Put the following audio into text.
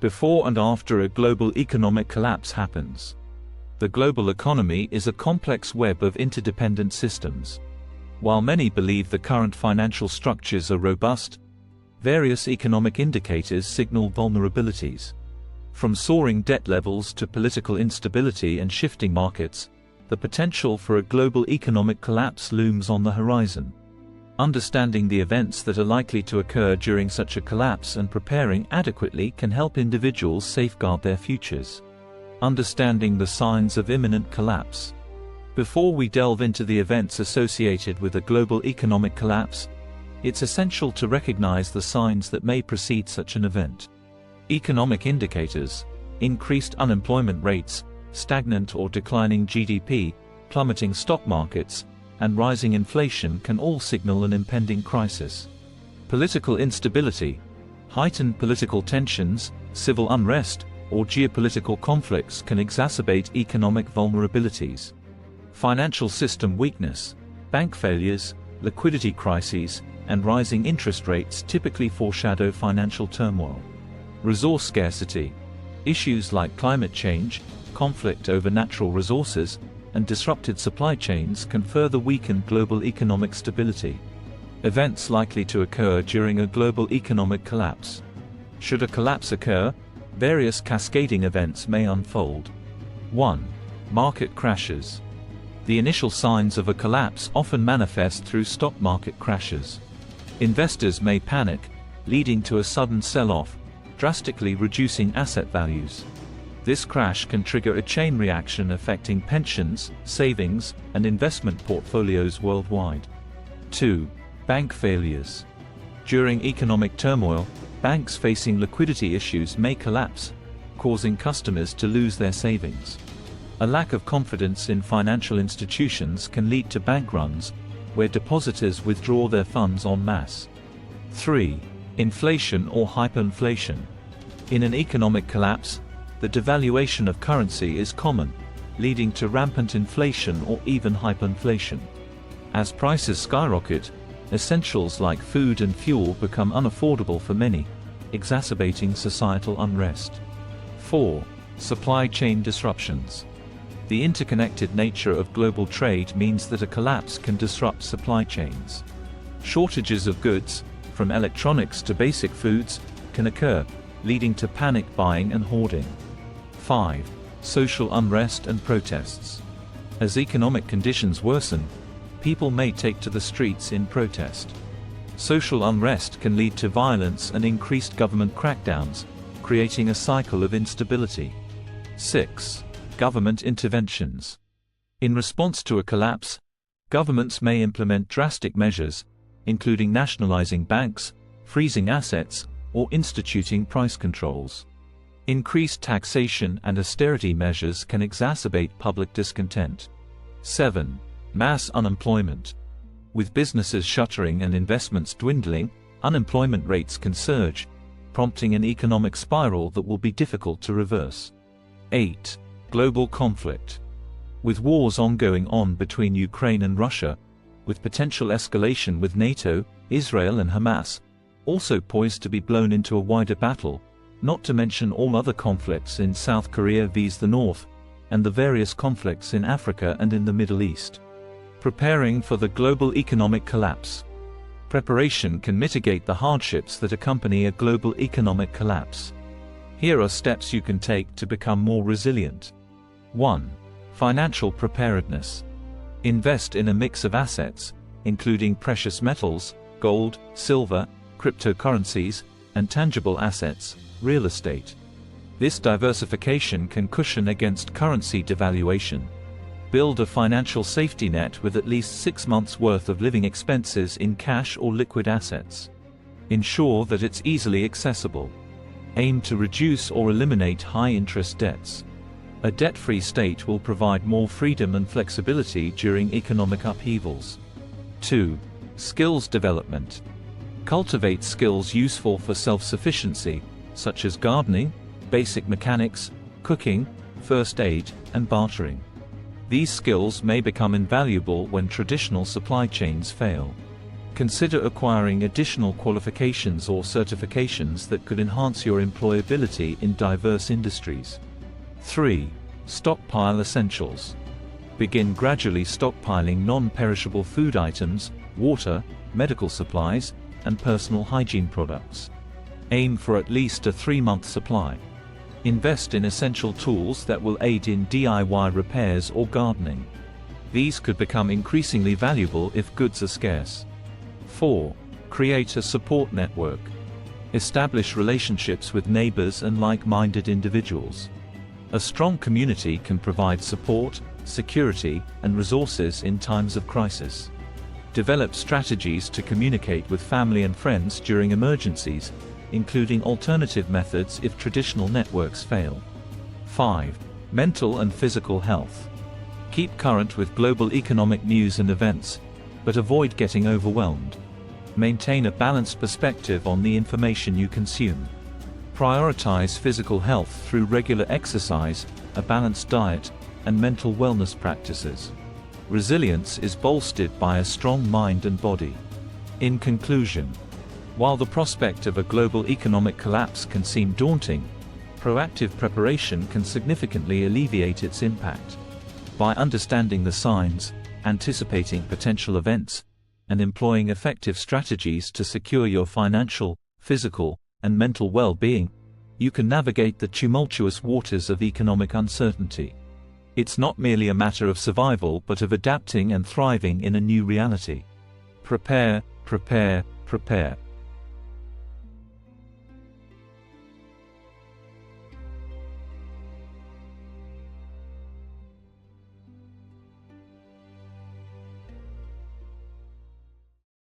Before and after a global economic collapse happens. The global economy is a complex web of interdependent systems. While many believe the current financial structures are robust, various economic indicators signal vulnerabilities. From soaring debt levels to political instability and shifting markets, the potential for a global economic collapse looms on the horizon. Understanding the events that are likely to occur during such a collapse and preparing adequately can help individuals safeguard their futures. Understanding the signs of imminent collapse. Before we delve into the events associated with a global economic collapse, it's essential to recognize the signs that may precede such an event. Economic indicators, increased unemployment rates, stagnant or declining GDP, plummeting stock markets, and rising inflation can all signal an impending crisis. Political instability, heightened political tensions, civil unrest, or geopolitical conflicts can exacerbate economic vulnerabilities. Financial system weakness, bank failures, liquidity crises, and rising interest rates typically foreshadow financial turmoil. Resource scarcity, issues like climate change, conflict over natural resources, and disrupted supply chains can further weaken global economic stability. Events likely to occur during a global economic collapse. Should a collapse occur, various cascading events may unfold. 1. Market crashes. The initial signs of a collapse often manifest through stock market crashes. Investors may panic, leading to a sudden sell-off, drastically reducing asset values. This crash can trigger a chain reaction affecting pensions, savings, and investment portfolios worldwide. 2. Bank failures. During economic turmoil, banks facing liquidity issues may collapse, causing customers to lose their savings. A lack of confidence in financial institutions can lead to bank runs, where depositors withdraw their funds en masse. 3. Inflation or hyperinflation. In an economic collapse, the devaluation of currency is common, leading to rampant inflation or even hyperinflation. As prices skyrocket, essentials like food and fuel become unaffordable for many, exacerbating societal unrest. 4. Supply chain disruptions. The interconnected nature of global trade means that a collapse can disrupt supply chains. Shortages of goods, from electronics to basic foods, can occur, leading to panic buying and hoarding. 5. Social unrest and protests. As economic conditions worsen, people may take to the streets in protest. Social unrest can lead to violence and increased government crackdowns, creating a cycle of instability. 6. Government interventions. In response to a collapse, governments may implement drastic measures, including nationalizing banks, freezing assets, or instituting price controls. Increased taxation and austerity measures can exacerbate public discontent. 7. Mass unemployment. With businesses shuttering and investments dwindling, unemployment rates can surge, prompting an economic spiral that will be difficult to reverse. 8. Global conflict. With wars ongoing between Ukraine and Russia, with potential escalation with NATO, Israel and Hamas, also poised to be blown into a wider battle, not to mention all other conflicts in South Korea vs the North, and the various conflicts in Africa and in the Middle East. Preparing for the global economic collapse. Preparation can mitigate the hardships that accompany a global economic collapse. Here are steps you can take to become more resilient. 1. Financial preparedness. Invest in a mix of assets, including precious metals, gold, silver, cryptocurrencies, and tangible assets, real estate. This diversification can cushion against currency devaluation. Build a financial safety net with at least 6 months' worth of living expenses in cash or liquid assets. Ensure that it's easily accessible. Aim to reduce or eliminate high-interest debts. A debt-free state will provide more freedom and flexibility during economic upheavals. 2. Skills development. Cultivate skills useful for self-sufficiency, such as gardening, basic mechanics, cooking, first aid, and bartering. These skills may become invaluable when traditional supply chains fail. Consider acquiring additional qualifications or certifications that could enhance your employability in diverse industries. 3. Stockpile essentials. Begin gradually stockpiling non-perishable food items, water, medical supplies, and personal hygiene products. Aim for at least a 3-month supply. Invest in essential tools that will aid in DIY repairs or gardening. These could become increasingly valuable if goods are scarce. 4. Create a support network. Establish relationships with neighbors and like-minded individuals. A strong community can provide support, security, and resources in times of crisis. Develop strategies to communicate with family and friends during emergencies, including alternative methods if traditional networks fail. 5. Mental and physical health. Keep current with global economic news and events, but avoid getting overwhelmed. Maintain a balanced perspective on the information you consume. Prioritize physical health through regular exercise, a balanced diet, and mental wellness practices. Resilience is bolstered by a strong mind and body. In conclusion, while the prospect of a global economic collapse can seem daunting, proactive preparation can significantly alleviate its impact. By understanding the signs, anticipating potential events, and employing effective strategies to secure your financial, physical, and mental well-being, you can navigate the tumultuous waters of economic uncertainty. It's not merely a matter of survival but of adapting and thriving in a new reality. Prepare, prepare, prepare.